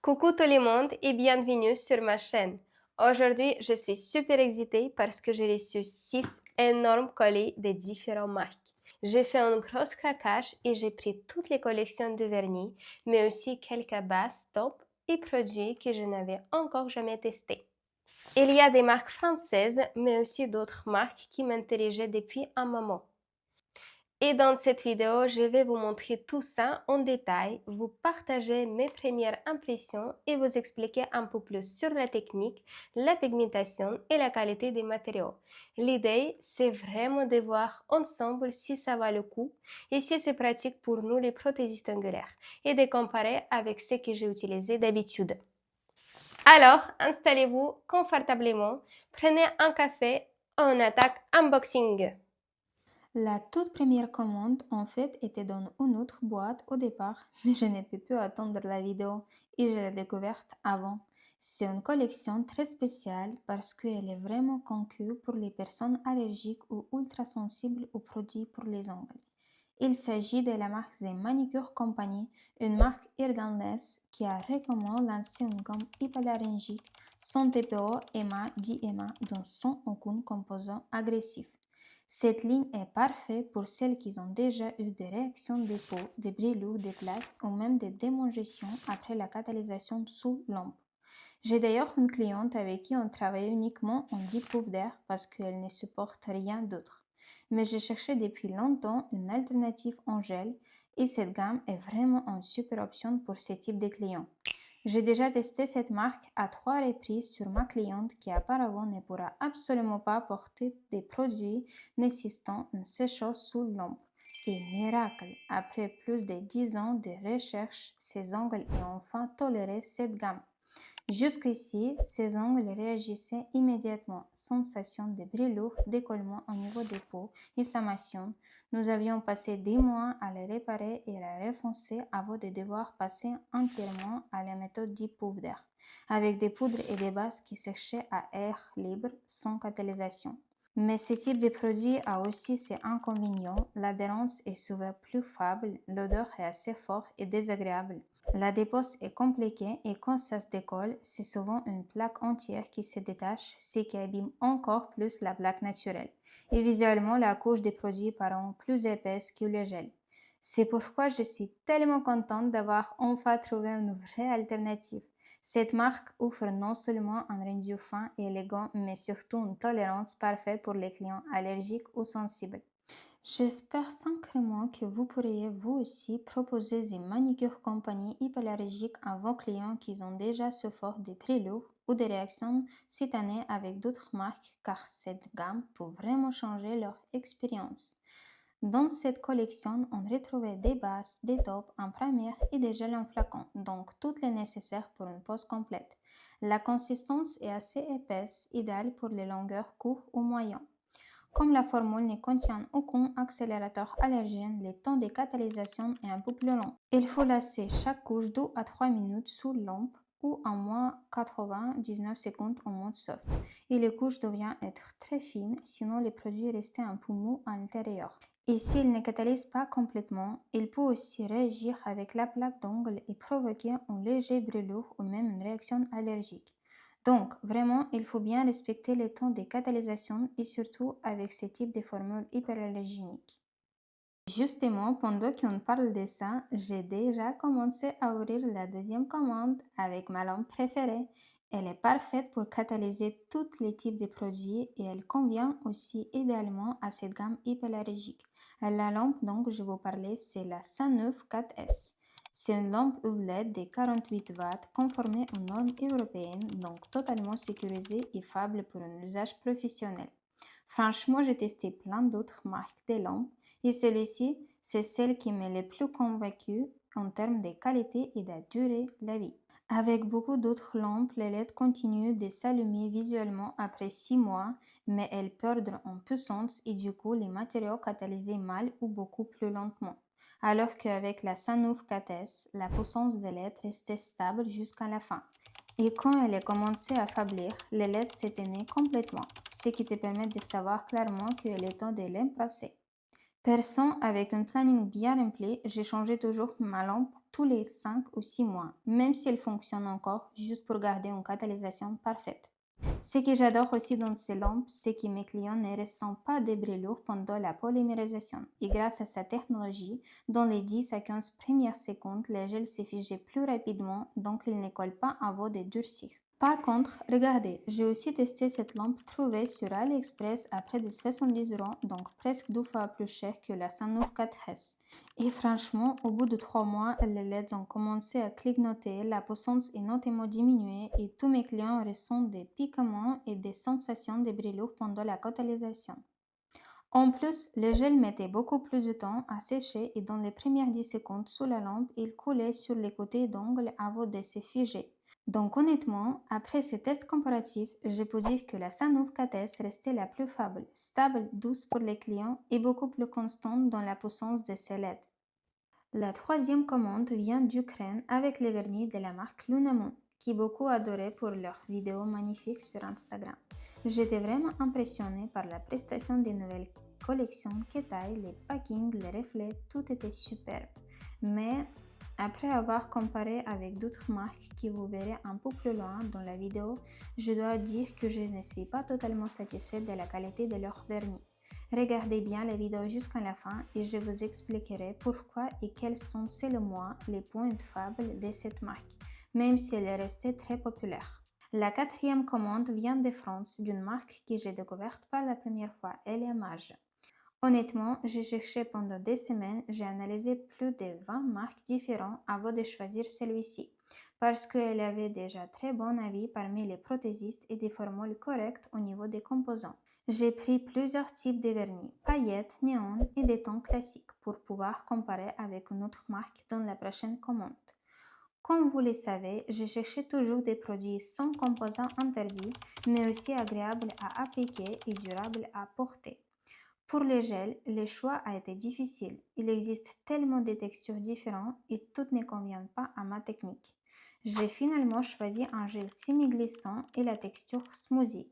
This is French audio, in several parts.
Coucou tout le monde et bienvenue sur ma chaîne. Aujourd'hui, je suis super excitée parce que j'ai reçu 6 énormes colis de différentes marques. J'ai fait un gros craquage et j'ai pris toutes les collections de vernis, mais aussi quelques bases top et produits que je n'avais encore jamais testés. Il y a des marques françaises, mais aussi d'autres marques qui m'intéressaient depuis un moment. Et dans cette vidéo, je vais vous montrer tout ça en détail, vous partager mes premières impressions et vous expliquer un peu plus sur la technique, la pigmentation et la qualité des matériaux. L'idée, c'est vraiment de voir ensemble si ça vaut le coup et si c'est pratique pour nous les prothésistes angulaires et de comparer avec ce que j'ai utilisé d'habitude. Alors, installez-vous confortablement, prenez un café, on attaque unboxing. La toute première commande, en fait, était dans une autre boîte au départ, mais je n'ai pas pu attendre la vidéo et je l'ai découverte avant. C'est une collection très spéciale parce qu'elle est vraiment conçue pour les personnes allergiques ou ultra sensibles aux produits pour les ongles. Il s'agit de la marque The Manicure Company, une marque irlandaise qui a récemment lancé une gamme hypoallergénique sans TPO, EMA, DMA, dont sans aucun composant agressif. Cette ligne est parfaite pour celles qui ont déjà eu des réactions de peau, des brûlures, des plaques ou même des démangeations après la catalysation sous lampe. J'ai d'ailleurs une cliente avec qui on travaille uniquement en dipôve d'air parce qu'elle ne supporte rien d'autre. Mais j'ai cherché depuis longtemps une alternative en gel et cette gamme est vraiment une super option pour ce type de clients. J'ai déjà testé cette marque à 3 reprises sur ma cliente qui apparemment ne pourra absolument pas porter des produits nécessitant une sécheuse sous l'ombre. Et miracle, après plus de 10 ans de recherche, ses ongles ont enfin toléré cette gamme. Jusqu'ici, ses ongles réagissaient immédiatement. Sensation de brûlure, décollement au niveau des peaux, inflammation. Nous avions passé des mois à les réparer et à les refoncer avant de devoir passer entièrement à la méthode dite powder, avec des poudres et des bases qui séchaient à air libre sans catalysation. Mais ce type de produit a aussi ses inconvénients. L'adhérence est souvent plus faible, l'odeur est assez forte et désagréable. La dépose est compliquée et quand ça se décolle, c'est souvent une plaque entière qui se détache, ce qui abîme encore plus la plaque naturelle. Et visuellement, la couche des produits paraît plus épaisse que le gel. C'est pourquoi je suis tellement contente d'avoir enfin trouvé une vraie alternative. Cette marque offre non seulement un rendu fin et élégant, mais surtout une tolérance parfaite pour les clients allergiques ou sensibles. J'espère sincèrement que vous pourriez vous aussi proposer des manicures compagnie hypoallergiques à vos clients qui ont déjà souffert des brûlures ou des réactions cutanées avec d'autres marques car cette gamme peut vraiment changer leur expérience. Dans cette collection, on retrouvait des bases, des tops en première et des gels en flacon, donc toutes les nécessaires pour une pose complète. La consistance est assez épaisse, idéale pour les longueurs courtes ou moyennes. Comme la formule ne contient aucun accélérateur allergène, le temps de catalysation est un peu plus long. Il faut laisser chaque couche 2 à 3 minutes sous lampe ou en moins 99 secondes en mode soft. Et les couches doivent être très fines, sinon le produit reste un peu mou à l'intérieur. Et s'il ne catalyse pas complètement, il peut aussi réagir avec la plaque d'ongle et provoquer une légère brûlure ou même une réaction allergique. Donc, vraiment, il faut bien respecter les temps de catalysation et surtout avec ce type de formule hyperallergénique. Justement, pendant qu'on parle de ça, j'ai déjà commencé à ouvrir la deuxième commande avec ma lampe préférée. Elle est parfaite pour catalyser tous les types de produits et elle convient aussi idéalement à cette gamme hypoallergique. La lampe dont je vous parlais, c'est la 109 4S. C'est une lampe OLED de 48 watts conformée aux normes européennes, donc totalement sécurisée et fiable pour un usage professionnel. Franchement, j'ai testé plein d'autres marques de lampes et celui-ci, c'est celle qui m'a le plus convaincue en termes de qualité et de durée de la vie. Avec beaucoup d'autres lampes, les LED continuent de s'allumer visuellement après 6 mois, mais elles perdent en puissance et du coup les matériaux catalysent mal ou beaucoup plus lentement. Alors qu'avec la Sanouf 4S, la puissance des LED restait stable jusqu'à la fin. Et quand elle a commencé à faiblir, les LED s'éteignaient complètement, ce qui te permet de savoir clairement qu'il est temps de les passer. Perçant avec un planning bien rempli, j'ai changé toujours ma lampe tous les 5 ou 6 mois, même si elle fonctionne encore juste pour garder une catalysation parfaite. Ce que j'adore aussi dans ces lampes, c'est que mes clients ne ressentent pas de brûlures pendant la polymérisation. Et grâce à cette technologie, dans les 10 à 15 premières secondes, le gel se fige plus rapidement, donc il ne colle pas avant de durcir. Par contre, regardez, j'ai aussi testé cette lampe trouvée sur AliExpress à près de 70 euros, donc presque 2 fois plus cher que la Sunroof 4S. Et franchement, au bout de 3 mois, les LED ont commencé à clignoter, la puissance est notamment diminuée et tous mes clients ressentent des piquements et des sensations de brûlure pendant la catalysation. En plus, le gel mettait beaucoup plus de temps à sécher et dans les premières 10 secondes sous la lampe, il coulait sur les côtés d'ongles avant de se figer. Donc honnêtement, après ces tests comparatifs, je peux dire que la Sanoof 4S restait la plus fiable, stable, douce pour les clients et beaucoup plus constante dans la puissance de ses LED. La troisième commande vient d'Ukraine avec les vernis de la marque Lunamon, qui beaucoup adoraient pour leurs vidéos magnifiques sur Instagram. J'étais vraiment impressionnée par la prestation des nouvelles collections, les tailles, les packings, les reflets, tout était superbe. Mais après avoir comparé avec d'autres marques qui vous verrez un peu plus loin dans la vidéo, je dois dire que je ne suis pas totalement satisfaite de la qualité de leur vernis. Regardez bien la vidéo jusqu'à la fin et je vous expliquerai pourquoi et quels sont selon moi les points faibles de cette marque, même si elle est restée très populaire. La quatrième commande vient de France d'une marque que j'ai découverte pour la première fois, LMH. Honnêtement, j'ai cherché pendant des semaines, j'ai analysé plus de 20 marques différentes avant de choisir celui-ci, parce qu'elle avait déjà très bon avis parmi les prothésistes et des formules correctes au niveau des composants. J'ai pris plusieurs types de vernis, paillettes, néon et des tons classiques pour pouvoir comparer avec une autre marque dans la prochaine commande. Comme vous le savez, je cherchais toujours des produits sans composants interdits, mais aussi agréables à appliquer et durables à porter. Pour les gels, le choix a été difficile. Il existe tellement de textures différentes et toutes ne conviennent pas à ma technique. J'ai finalement choisi un gel semi-glissant et la texture smoothie.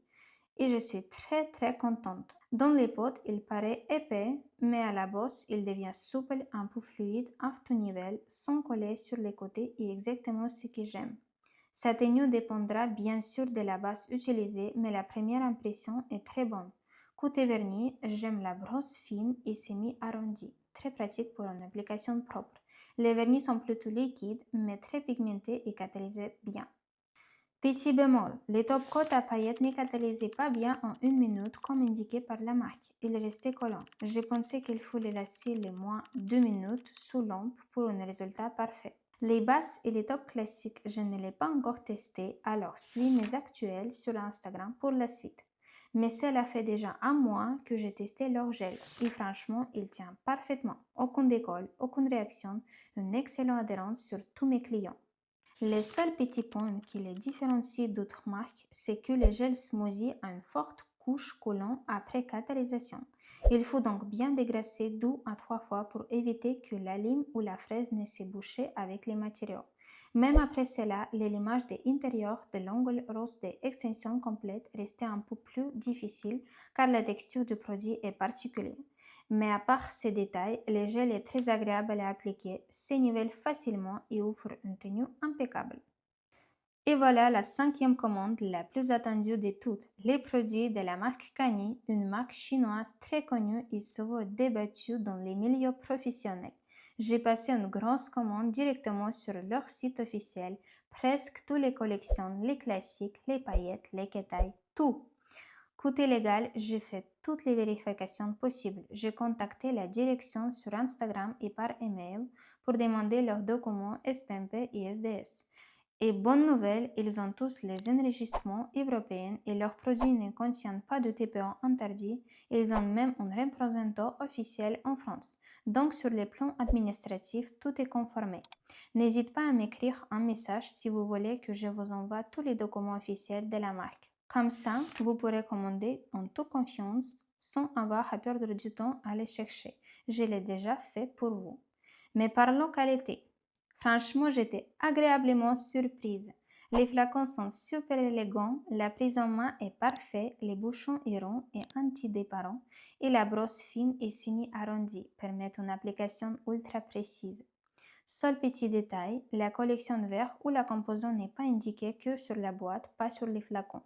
Et je suis très contente. Dans les potes, il paraît épais, mais à la bosse, il devient souple, un peu fluide, à tout niveau, sans coller sur les côtés et exactement ce que j'aime. Sa tenue dépendra bien sûr de la base utilisée, mais la première impression est très bonne. Côté vernis, j'aime la brosse fine et semi-arrondie, très pratique pour une application propre. Les vernis sont plutôt liquides, mais très pigmentés et catalysés bien. Petit bémol, les top coats à paillettes ne catalysaient pas bien en 1 minute comme indiqué par la marque. Ils restaient collants. Je pensais qu'il faut les laisser les moins 2 minutes sous lampe pour un résultat parfait. Les basses et les tops classiques, je ne les ai pas encore testés, alors suis mes actuels sur Instagram pour la suite. Mais cela fait déjà un mois que j'ai testé leur gel et franchement, il tient parfaitement. Aucun décolle, aucune réaction, une excellente adhérence sur tous mes clients. Le seul petit point qui les différencie d'autres marques, c'est que le gel smoothie a une forte couche collant après catalysation. Il faut donc bien dégrasser 2 à 3 fois pour éviter que la lime ou la fraise ne se bouche avec les matériaux. Même après cela, l'élimage de l'intérieur de l'angle rose d'extension complète restait un peu plus difficile car la texture du produit est particulière. Mais à part ces détails, le gel est très agréable à appliquer, se nivelle facilement et offre une tenue impeccable. Et voilà la cinquième commande, la plus attendue de toutes, les produits de la marque Kani, une marque chinoise très connue et souvent débattue dans les milieux professionnels. J'ai passé une grosse commande directement sur leur site officiel, presque toutes les collections, les classiques, les paillettes, les kétailles, tout. Côté légal, j'ai fait toutes les vérifications possibles. J'ai contacté la direction sur Instagram et par email pour demander leurs documents SPMP et SDS. Et bonne nouvelle, ils ont tous les enregistrements européens et leurs produits ne contiennent pas de TPO interdit. Ils ont même un représentant officiel en France. Donc sur le plan administratif, tout est conformé. N'hésitez pas à m'écrire un message si vous voulez que je vous envoie tous les documents officiels de la marque. Comme ça, vous pourrez commander en toute confiance sans avoir à perdre du temps à les chercher. Je l'ai déjà fait pour vous. Mais parlons qualité. Franchement, j'étais agréablement surprise. Les flacons sont super élégants, la prise en main est parfaite, les bouchons sont ronds et antidéparants et la brosse fine et semi-arrondie permet une application ultra précise. Seul petit détail, la collection vert ou la composant n'est pas indiquée que sur la boîte, pas sur les flacons.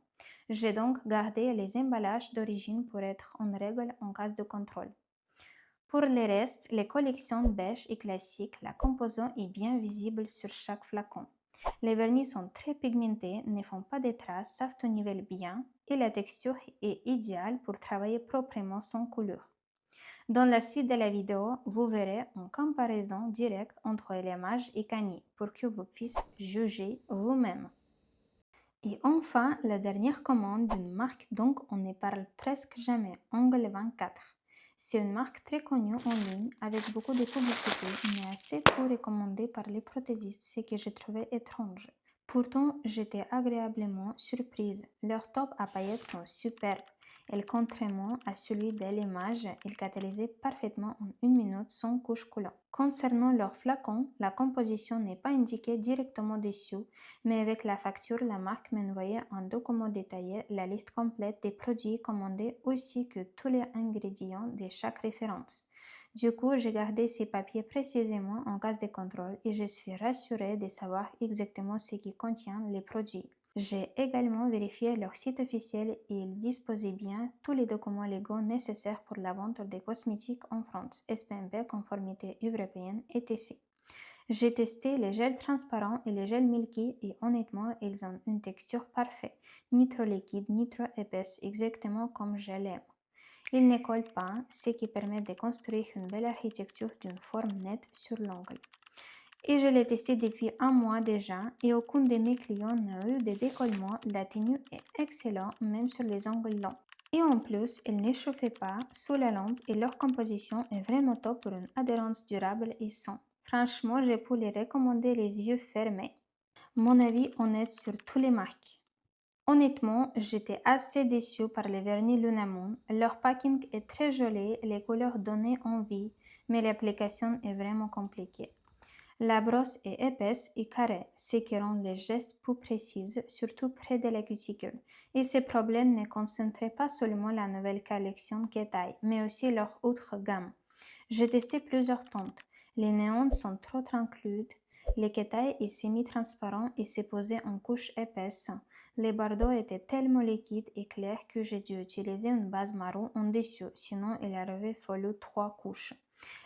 J'ai donc gardé les emballages d'origine pour être en règle en cas de contrôle. Pour le reste, les collections beige et classiques, la composant est bien visible sur chaque flacon. Les vernis sont très pigmentés, ne font pas de traces, savent au nivelle bien et la texture est idéale pour travailler proprement sans coulure. Dans la suite de la vidéo, vous verrez une comparaison directe entre l'image et Kanye pour que vous puissiez juger vous-même. Et enfin, la dernière commande d'une marque dont on ne parle presque jamais, Angle 24. C'est une marque très connue en ligne avec beaucoup de publicité, mais assez peu recommandée par les prothésistes, ce que j'ai trouvé étrange. Pourtant, j'étais agréablement surprise. Leurs tops à paillettes sont superbes. Et contrairement à celui de l'image, ils catalysaient parfaitement en 1 minute sans couche collante. Concernant leurs flacons, la composition n'est pas indiquée directement dessus, mais avec la facture, la marque m'envoyait un document détaillé, la liste complète des produits commandés ainsi que tous les ingrédients de chaque référence. Du coup, j'ai gardé ces papiers précisément en cas de contrôle et je suis rassurée de savoir exactement ce qui contient les produits. J'ai également vérifié leur site officiel et ils disposaient bien tous les documents légaux nécessaires pour la vente des cosmétiques en France, SPMP, conformité européenne, etc. J'ai testé les gels transparents et les gels milky et honnêtement, ils ont une texture parfaite, ni trop liquide, ni trop épaisse, exactement comme je l'aime. Ils ne collent pas, ce qui permet de construire une belle architecture d'une forme nette sur l'ongle. Et je l'ai testé depuis 1 mois déjà et aucun de mes clients n'a eu de décollement. La tenue est excellente même sur les ongles longs. Et en plus, ils ne chauffaient pas sous la lampe et leur composition est vraiment top pour une adhérence durable et sans. Franchement, je peux les recommander les yeux fermés. Mon avis honnête sur toutes les marques. Honnêtement, j'étais assez déçue par les vernis Lunamon. Leur packing est très joli, les couleurs donnaient envie, mais l'application est vraiment compliquée. La brosse est épaisse et carrée, ce qui rend les gestes plus précis, surtout près de la cuticule. Et ces problèmes ne concentraient pas seulement la nouvelle collection Ketai, mais aussi leur autre gamme. J'ai testé plusieurs teintes. Les néons sont trop translucides, les Ketai est semi-transparent et s'est posé en couche épaisse. Les bordeaux étaient tellement liquides et clairs que j'ai dû utiliser une base marron en dessous, sinon il aurait fallu 3 couches.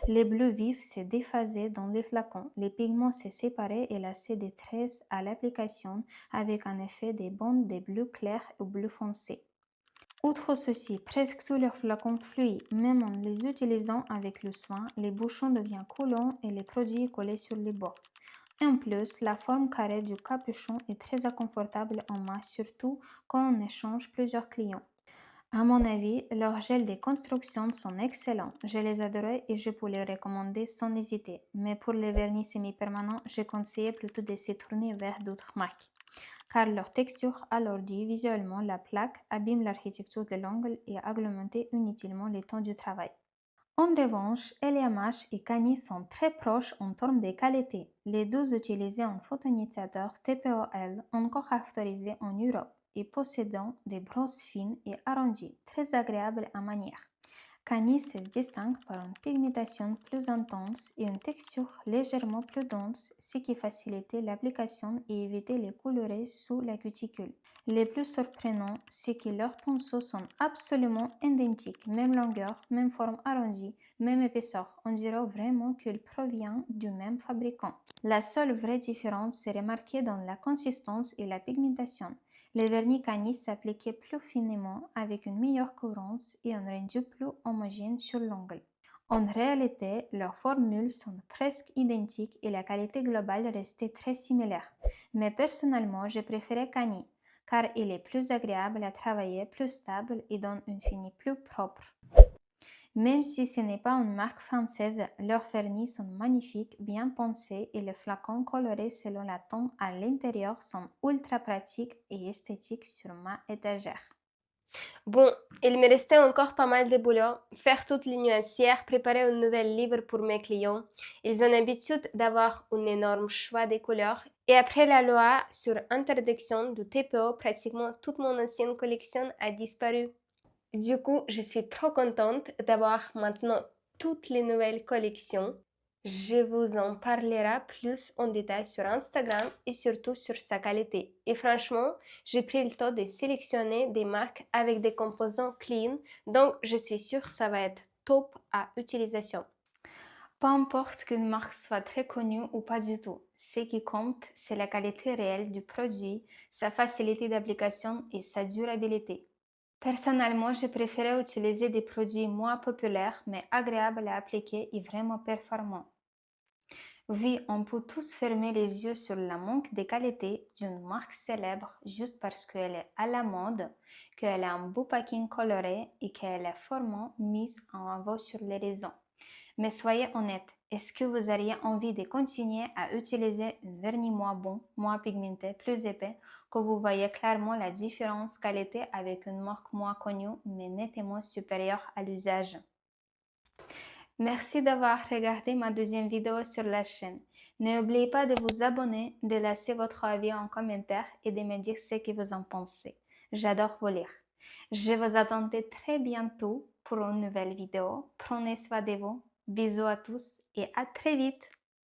Les bleus vifs se déphasaient dans les flacons, les pigments se séparaient et laissaient des traces à l'application avec un effet des bandes de bleu clair ou bleu foncé. Outre ceci, presque tous leurs flacons fluent, même en les utilisant avec le soin, les bouchons deviennent collants et les produits collés sur les bords. Et en plus, la forme carrée du capuchon est très inconfortable en main, surtout quand on échange plusieurs clients. À mon avis, leurs gels de construction sont excellents. Je les adorais et je peux les recommander sans hésiter. Mais pour les vernis semi-permanents, je conseille plutôt de se tourner vers d'autres marques. Car leur texture alourdit visuellement la plaque, abîme l'architecture de l'ongle et augmente inutilement le temps du travail. En revanche, LVMH et Kanye sont très proches en termes de qualité. Les deux utilisés en photoinitiateur TPOL, encore autorisés en Europe et possédant des brosses fines et arrondies, très agréables à manière. Kanye se distingue par une pigmentation plus intense et une texture légèrement plus dense, ce qui facilitait l'application et évitait les colorer sous la cuticule. Le plus surprenant, c'est que leurs pinceaux sont absolument identiques, même longueur, même forme arrondie, même épaisseur. On dirait vraiment qu'ils proviennent du même fabricant. La seule vraie différence s'est remarquée dans la consistance et la pigmentation. Les vernis Kanye s'appliquaient plus finement avec une meilleure cohérence et un rendu plus homogène sur l'ongle. En réalité, leurs formules sont presque identiques et la qualité globale restait très similaire. Mais personnellement, j'ai préféré Kanye car il est plus agréable à travailler, plus stable et donne un fini plus propre. Même si ce n'est pas une marque française, leurs vernis sont magnifiques, bien pensés et les flacons colorés selon la teinte à l'intérieur sont ultra pratiques et esthétiques sur ma étagère. Bon, il me restait encore pas mal de boulot. Faire toute les nuancières, préparer un nouvel livre pour mes clients. Ils ont l'habitude d'avoir un énorme choix de couleurs. Et après la loi sur interdiction du TPO, pratiquement toute mon ancienne collection a disparu. Du coup, je suis trop contente d'avoir maintenant toutes les nouvelles collections. Je vous en parlerai plus en détail sur Instagram et surtout sur sa qualité. Et franchement, j'ai pris le temps de sélectionner des marques avec des composants clean, donc je suis sûre que ça va être top à utilisation. Peu importe qu'une marque soit très connue ou pas du tout, ce qui compte, c'est la qualité réelle du produit, sa facilité d'application et sa durabilité. Personnellement, je préfère utiliser des produits moins populaires mais agréables à appliquer et vraiment performants. Oui, on peut tous fermer les yeux sur le manque de qualité d'une marque célèbre juste parce qu'elle est à la mode, qu'elle a un beau packing coloré et qu'elle est fortement mise en avant sur les réseaux. Mais soyez honnête, est-ce que vous auriez envie de continuer à utiliser un vernis moins bon, moins pigmenté, plus épais, que vous voyez clairement la différence qualité avec une marque moins connue mais nettement supérieure à l'usage? Merci d'avoir regardé ma deuxième vidéo sur la chaîne. N'oubliez pas de vous abonner, de laisser votre avis en commentaire et de me dire ce que vous en pensez. J'adore vous lire. Je vous attends très bientôt pour une nouvelle vidéo. Prenez soin de vous. Bisous à tous et à très vite.